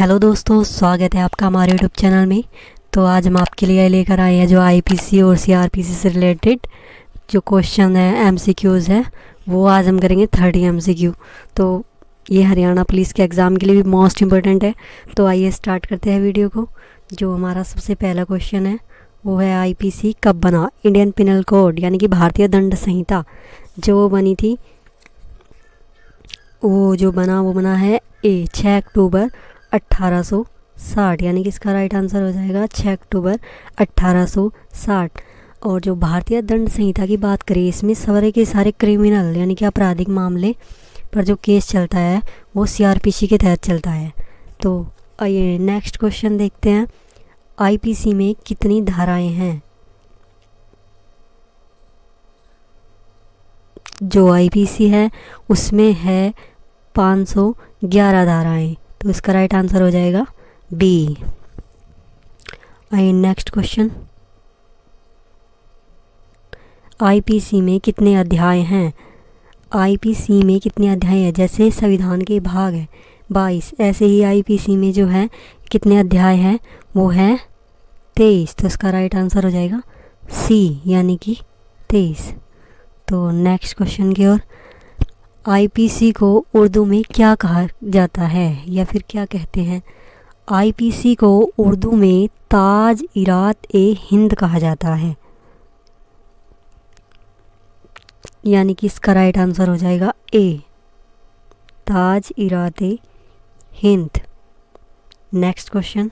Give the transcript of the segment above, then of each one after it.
Hello दोस्तों, स्वागत है आपका हमारे यूट्यूब चैनल में। तो आज हम आपके लिए लेकर आए हैं जो आईपीसी और सीआरपीसी से रिलेटेड जो क्वेश्चन है, एमसीक्यूज़ है, वो आज हम करेंगे 30 एमसीक्यू। तो ये हरियाणा पुलिस के एग्ज़ाम के लिए भी मोस्ट इम्पोर्टेंट है। तो आइए स्टार्ट करते हैं वीडियो को। जो हमारा सबसे पहला क्वेश्चन है वो है आईपीसी कब बना। इंडियन पिनल कोड यानी कि भारतीय दंड संहिता जो बनी थी, वो बना है 6 अक्टूबर 1860, यानी कि इसका राइट आंसर हो जाएगा 6 अक्टूबर 1860। और जो भारतीय दंड संहिता की बात करें, इसमें सारे के सारे क्रिमिनल यानी कि आपराधिक मामले पर जो केस चलता है वो सीआरपीसी के तहत चलता है। तो आइए नेक्स्ट क्वेश्चन देखते हैं। आईपीसी में कितनी धाराएं हैं? जो आईपीसी है उसमें है 511 धाराएं। तो इसका राइट आंसर हो जाएगा बी। आइए नेक्स्ट क्वेश्चन। आईपीसी में कितने अध्याय हैं? आईपीसी में कितने अध्याय हैं? जैसे संविधान के भाग है 22, ऐसे ही आईपीसी में जो है कितने अध्याय हैं वो है 23। तो इसका राइट आंसर हो जाएगा सी, यानी कि 23। तो नेक्स्ट क्वेश्चन की ओर। आईपीसी को उर्दू में क्या कहा जाता है या फिर क्या कहते हैं? आईपीसी को उर्दू में ताज-ई-रात-ए-हिंद कहा जाता है, यानी कि इसका राइट आंसर हो जाएगा A, Tazirat-e-Hind. Next question.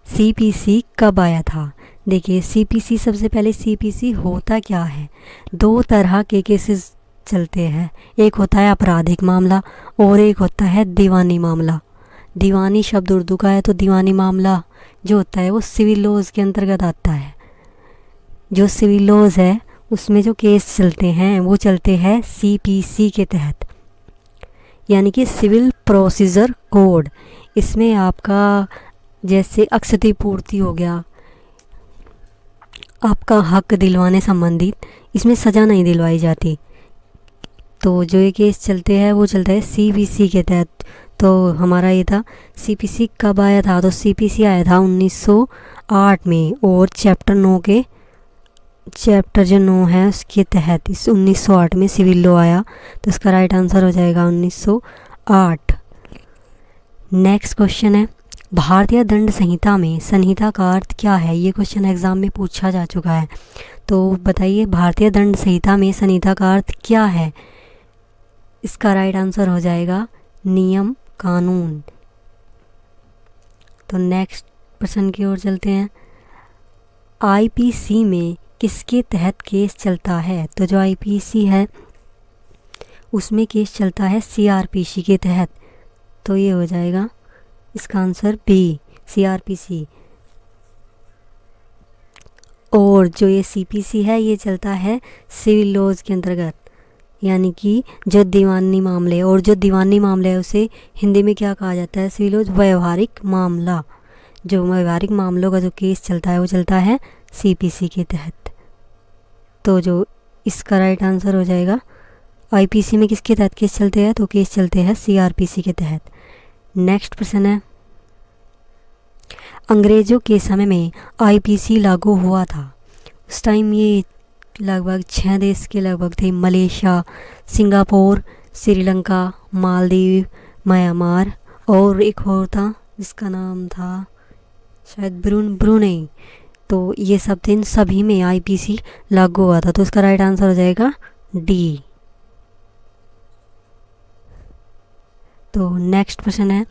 CPC कब आया था? देखिए सीपीसी, सबसे पहले सीपीसी होता क्या है? दो तरह के केसेस चलते हैं, एक होता है आपराधिक मामला और एक होता है दीवानी मामला। दीवानी शब्द उर्दू का है, तो दीवानी मामला जो होता है वो सिविल लॉज के अंतर्गत आता है। जो सिविल लॉज है उसमें जो केस चलते हैं वो चलते हैं सीपीसी के तहत, यानी कि सिविल प्रोसीजर कोड। इसमें आपका जैसे क्षतिपूर्ति हो गया, आपका हक दिलवाने संबंधित, इसमें सज़ा नहीं दिलवाई जाती। तो जो ये केस चलते हैं वो चलता है सीपीसी के तहत। तो हमारा ये था सीपीसी कब आया था? तो सीपीसी आया था 1908 में, और चैप्टर 9 है उसके तहत इस 1908 में सिविल लॉ आया। तो इसका राइट आंसर हो जाएगा 1908। नेक्स्ट क्वेश्चन है, भारतीय दंड संहिता में संहिता का अर्थ क्या है? ये क्वेश्चन एग्जाम में पूछा जा चुका है। तो बताइए भारतीय दंड संहिता में संहिता का अर्थ क्या है? इसका राइट आंसर हो जाएगा नियम, कानून। तो नेक्स्ट प्रश्न की ओर चलते हैं। आईपीसी में किसके तहत केस चलता है? तो जो आईपीसी है उसमें केस चलता है सीआरपीसी के तहत। तो ये हो जाएगा इसका आंसर बी, सीआरपीसी। और जो ये सीपीसी है ये चलता है सिविल लॉज के अंतर्गत, यानी कि जो दीवानी मामले, और जो दीवानी मामले है उसे हिंदी में क्या कहा जाता है? सिविल लॉज व्यवहारिक मामला। जो व्यवहारिक मामलों का जो केस चलता है वो चलता है सीपीसी के तहत। तो जो इसका राइट आंसर हो जाएगा, आईपीसी में किसके तहत केस चलते हैं? तो केस चलते हैं सीआरपीसी के तहत। नेक्स्ट प्रश्न है, अंग्रेज़ों के समय में आईपीसी लागू हुआ था। उस टाइम ये लगभग 6 देश के लगभग थे, Malaysia, Singapore, Sri Lanka, Maldives, Myanmar, और एक और था जिसका नाम था शायद ब्रुनेई। तो ये सब थे, इन सभी में आईपीसी लागू हुआ था। तो इसका राइट आंसर हो जाएगा डी। तो नेक्स्ट प्रश्न है,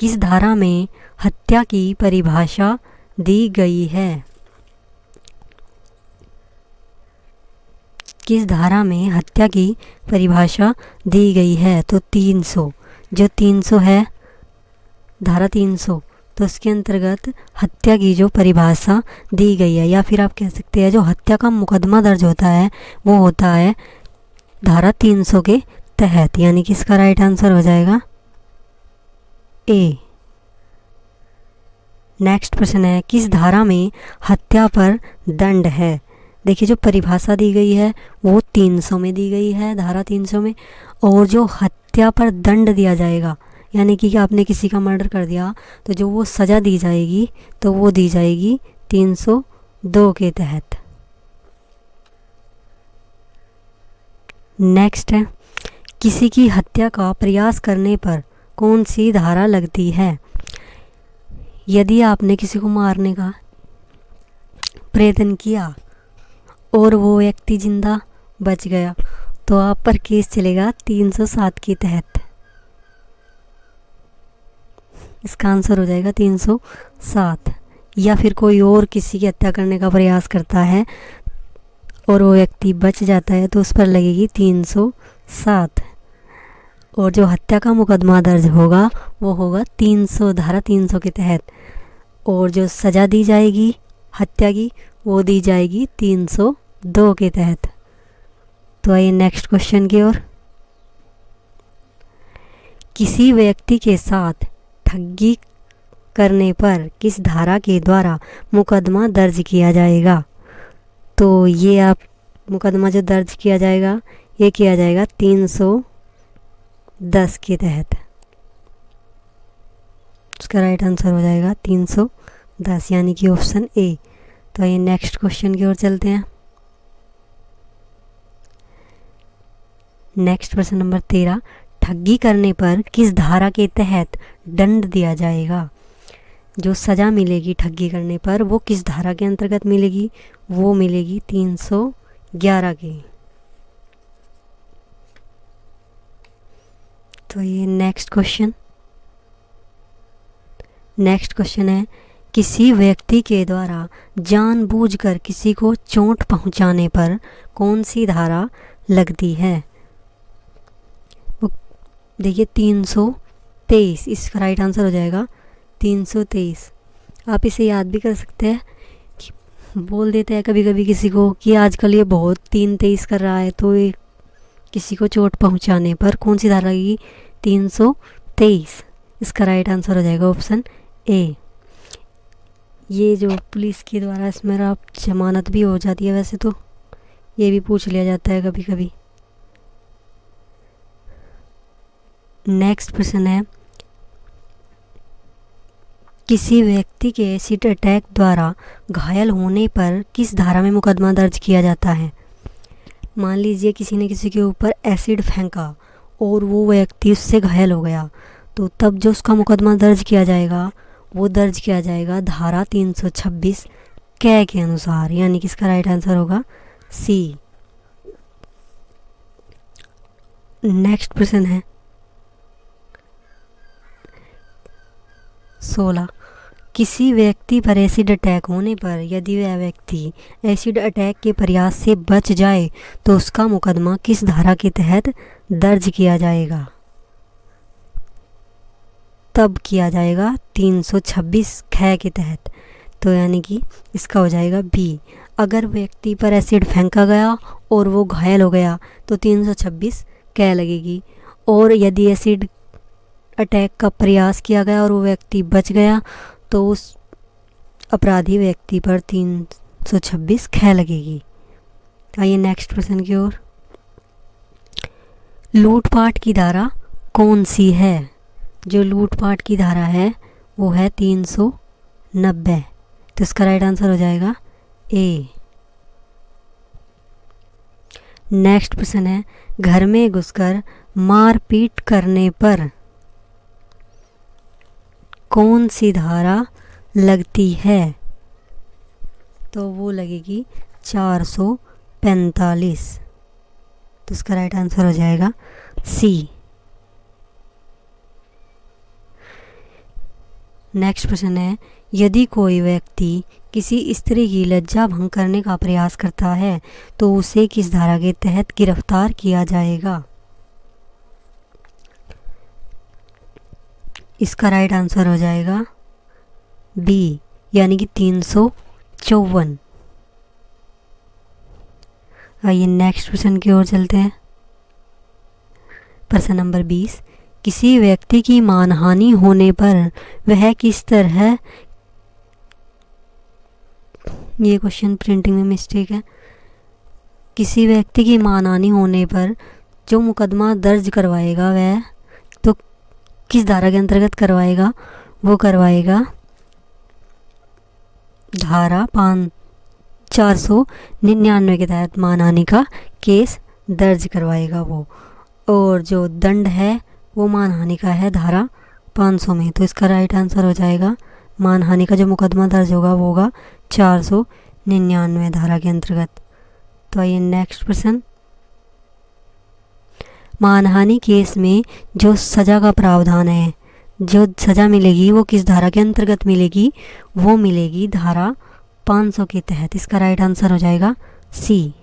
किस धारा में हत्या की परिभाषा दी गई है? किस धारा में हत्या की परिभाषा दी गई है? तो 300, जो 300 है, धारा 300, तो उसके अंतर्गत हत्या की जो परिभाषा दी गई है, या फिर आप कह सकते हैं जो हत्या का मुकदमा दर्ज होता है वो होता है धारा 300 के तहत, यानी कि इसका राइट आंसर हो जाएगा ए। नेक्स्ट प्रश्न है, किस धारा में हत्या पर दंड है? देखिए जो परिभाषा दी गई है वो 300 में दी गई है, धारा 300 में, और जो हत्या पर दंड दिया जाएगा यानी कि आपने किसी का मर्डर कर दिया तो जो वो सज़ा दी जाएगी तो वो दी जाएगी 302 के तहत। नेक्स्ट है, किसी की हत्या का प्रयास करने पर कौन सी धारा लगती है? यदि आपने किसी को मारने का प्रयत्न किया और वो व्यक्ति जिंदा बच गया तो आप पर केस चलेगा 307 के तहत। इसका आंसर हो जाएगा 307। या फिर कोई और किसी की हत्या करने का प्रयास करता है और वो व्यक्ति बच जाता है तो उस पर लगेगी 307। और जो हत्या का मुकदमा दर्ज होगा वो होगा 300 धारा 300 के तहत। और जो सज़ा दी जाएगी हत्या की वो दी जाएगी 302 के तहत। तो आइए नेक्स्ट क्वेश्चन की ओर। किसी व्यक्ति के साथ ठगी करने पर किस धारा के द्वारा मुकदमा दर्ज किया जाएगा? तो ये आप मुकदमा जो दर्ज किया जाएगा ये किया जाएगा 310 के तहत। उसका राइट आंसर हो जाएगा 310 यानी कि ऑप्शन ए। तो ये नेक्स्ट क्वेश्चन की ओर चलते हैं। नेक्स्ट प्रश्न नंबर 13, ठगी करने पर किस धारा के तहत दंड दिया जाएगा? जो सज़ा मिलेगी ठगी करने पर वो किस धारा के अंतर्गत मिलेगी? वो मिलेगी 311 की। तो ये नेक्स्ट क्वेश्चन है, किसी व्यक्ति के द्वारा जानबूझकर किसी को चोट पहुंचाने पर कौन सी धारा लगती है? देखिए 323 इसका राइट आंसर हो जाएगा 323। आप इसे याद भी कर सकते हैं कि बोल देते हैं कभी कभी किसी को कि आजकल ये बहुत 323 कर रहा है, तो ये किसी को चोट पहुंचाने पर कौन सी धारा लगेगी? 323। इसका राइट आंसर हो जाएगा ऑप्शन ए। ये जो पुलिस के द्वारा इसमें आप जमानत भी हो जाती है, वैसे तो ये भी पूछ लिया जाता है कभी कभी। नेक्स्ट प्रश्न है, किसी व्यक्ति के एसिड अटैक द्वारा घायल होने पर किस धारा में मुकदमा दर्ज किया जाता है? मान लीजिए किसी ने किसी के ऊपर एसिड फेंका और वो व्यक्ति उससे घायल हो गया, तो तब जो उसका मुकदमा दर्ज किया जाएगा वो दर्ज किया जाएगा धारा 326 कै के अनुसार, यानी कि इसका राइट आंसर होगा सी। नेक्स्ट प्रश्न है 16, किसी व्यक्ति पर एसिड अटैक होने पर यदि वह व्यक्ति एसिड अटैक के प्रयास से बच जाए तो उसका मुकदमा किस धारा के तहत दर्ज किया जाएगा? तब किया जाएगा 326 कै के तहत। तो यानी कि इसका हो जाएगा बी। अगर व्यक्ति पर एसिड फेंका गया और वो घायल हो गया तो 326 कै लगेगी। और यदि एसिड अटैक का प्रयास किया गया और वो व्यक्ति बच गया तो उस अपराधी व्यक्ति पर 326 कै लगेगी। आइए नेक्स्ट प्रश्न की ओर। लूटपाट की धारा कौन सी है? जो लूटपाट की धारा है वो है 390। तो इसका राइट आंसर हो जाएगा ए। नेक्स्ट प्रश्न है, घर में घुसकर मारपीट करने पर कौन सी धारा लगती है? तो वो लगेगी 445। तो इसका राइट आंसर हो जाएगा सी। नेक्स्ट प्रश्न है, यदि कोई व्यक्ति किसी स्त्री की लज्जा भंग करने का प्रयास करता है तो उसे किस धारा के तहत गिरफ्तार किया जाएगा? इसका राइट आंसर हो जाएगा बी, यानी कि 354। आइए नेक्स्ट प्रश्न की ओर चलते हैं। प्रश्न नंबर 20, किसी व्यक्ति की मानहानि होने पर वह किस तरह, ये क्वेश्चन प्रिंटिंग में मिस्टेक है, किसी व्यक्ति की मानहानि होने पर जो मुकदमा दर्ज करवाएगा वह तो किस धारा के अंतर्गत करवाएगा, वो करवाएगा धारा 499 के तहत मानहानि का केस दर्ज करवाएगा वो। और जो दंड है वो मानहानि का है धारा 500 में। तो इसका राइट आंसर हो जाएगा मानहानि का जो मुकदमा दर्ज होगा वो होगा 499 धारा के अंतर्गत। तो आइए नेक्स्ट प्रश्न। मानहानि केस में जो सज़ा का प्रावधान है, जो सज़ा मिलेगी वो किस धारा के अंतर्गत मिलेगी, वो मिलेगी धारा 500 के तहत। इसका राइट आंसर हो जाएगा सी।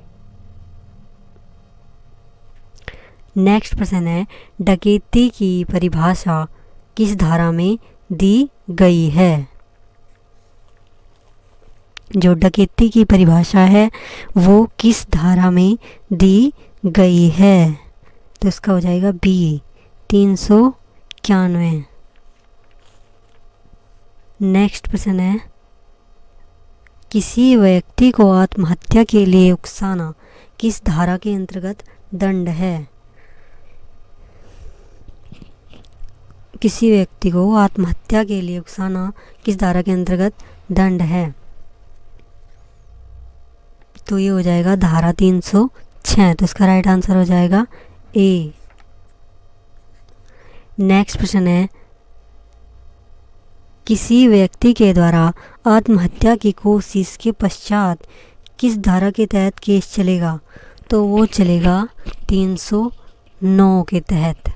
नेक्स्ट प्रश्न है, डकैती की परिभाषा किस धारा में दी गई है। जो डकैती की परिभाषा है वो किस धारा में दी गई है, तो इसका हो जाएगा बी 391। नेक्स्ट प्रश्न है, किसी व्यक्ति को आत्महत्या के लिए उकसाना किस धारा के अंतर्गत दंड है। किसी व्यक्ति को आत्महत्या के लिए उकसाना किस धारा के अंतर्गत दंड है, तो ये हो जाएगा धारा 306। तो इसका राइट आंसर हो जाएगा ए। नेक्स्ट प्रश्न है, किसी व्यक्ति के द्वारा आत्महत्या की कोशिश के पश्चात किस धारा के तहत केस चलेगा, तो वो चलेगा 309 के तहत।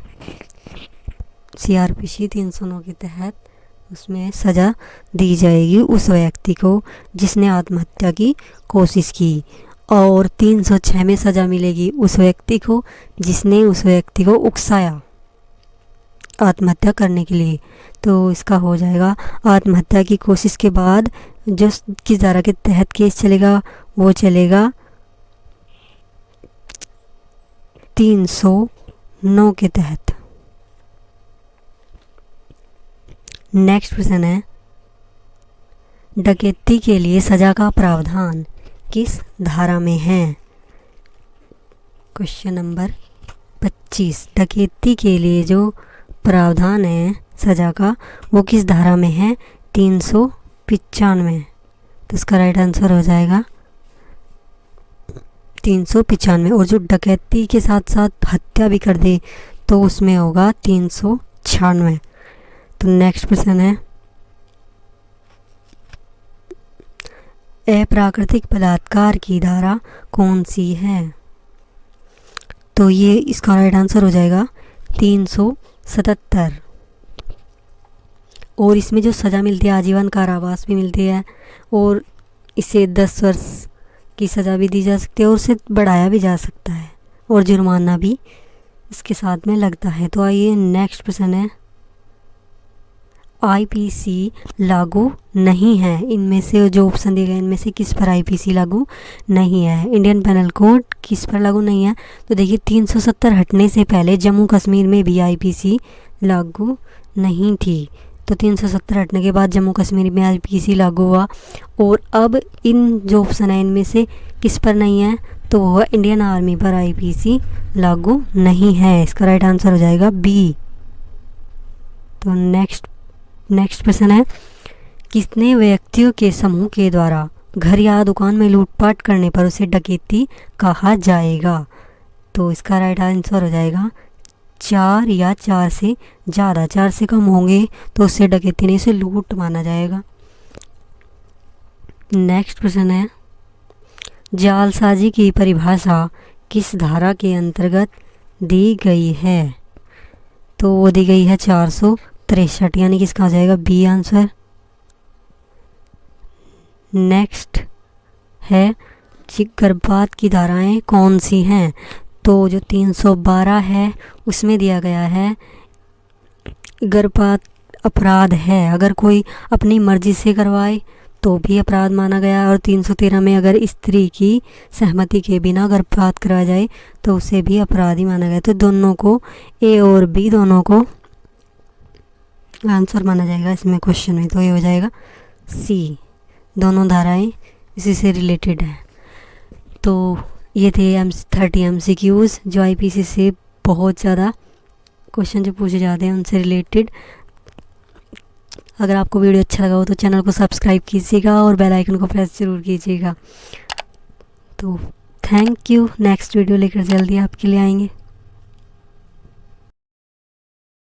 CRPC 309 के तहत उसमें सज़ा दी जाएगी उस व्यक्ति को जिसने आत्महत्या की कोशिश की। और 306 में सज़ा मिलेगी उस व्यक्ति को जिसने उस व्यक्ति को उकसाया आत्महत्या करने के लिए। तो इसका हो जाएगा आत्महत्या की कोशिश के बाद जो किस धारा के तहत केस चलेगा, वो चलेगा 309 के तहत। नेक्स्ट प्रश्न है, डकैती के लिए सजा का प्रावधान किस धारा में है। क्वेश्चन नंबर 25, डकैती के लिए जो प्रावधान है सजा का वो किस धारा में है, 395। तो इसका राइट आंसर हो जाएगा 395। और जो डकैती के साथ साथ हत्या भी कर दे तो उसमें होगा 396। तो नेक्स्ट प्रश्न है, अप्राकृतिक बलात्कार की धारा कौन सी है, तो ये इसका राइट आंसर हो जाएगा 377। और इसमें जो सज़ा मिलती है आजीवन कारावास भी मिलती है और इसे 10 वर्ष की सज़ा भी दी जा सकती है और उसे बढ़ाया भी जा सकता है और जुर्माना भी इसके साथ में लगता है। तो आइए नेक्स्ट प्रश्न है, IPC लागू नहीं है, इनमें से जो ऑप्शन दिए गए इनमें से किस पर IPC लागू नहीं है। इंडियन पेनल कोड किस पर लागू नहीं है, तो देखिए 370 हटने से पहले जम्मू कश्मीर में भी IPC लागू नहीं थी। तो 370 हटने के बाद जम्मू कश्मीर में IPC लागू हुआ। और अब इन जो ऑप्शन है इनमें से किस पर नहीं है, तो वह इंडियन आर्मी पर IPC लागू नहीं है। इसका राइट आंसर हो जाएगा बी। तो नेक्स्ट प्रश्न है, कितने व्यक्तियों के समूह के द्वारा घर या दुकान में लूटपाट करने पर उसे डकैती कहा जाएगा, तो इसका राइट आंसर हो जाएगा 4 या 4 से ज़्यादा। 4 से कम होंगे तो उससे डकैती नहीं, उसे लूट माना जाएगा। नेक्स्ट प्रश्न है, जालसाजी की परिभाषा किस धारा के अंतर्गत दी गई है, तो वो दी गई है 463, यानी कि इसका आ जाएगा बी आंसर। नेक्स्ट है, गर्भपात की धाराएं कौन सी हैं, तो जो 312 है उसमें दिया गया है गर्भपात अपराध है, अगर कोई अपनी मर्जी से करवाए तो भी अपराध माना गया। और 313 में अगर स्त्री की सहमति के बिना गर्भपात कराया जाए तो उसे भी अपराधी माना गया। तो दोनों को, ए और बी दोनों को आंसर माना जाएगा इसमें क्वेश्चन में, तो ये हो जाएगा सी। दोनों धाराएं इसी से रिलेटेड हैं। तो ये थे 30 MCQs जो IPC से बहुत ज़्यादा क्वेश्चन जो पूछे जाते हैं उनसे रिलेटेड। अगर आपको वीडियो अच्छा लगा हो तो चैनल को सब्सक्राइब कीजिएगा और बेल आइकन को प्रेस ज़रूर कीजिएगा। तो थैंक यू। नेक्स्ट वीडियो लेकर जल्दी आपके लिए आएंगे।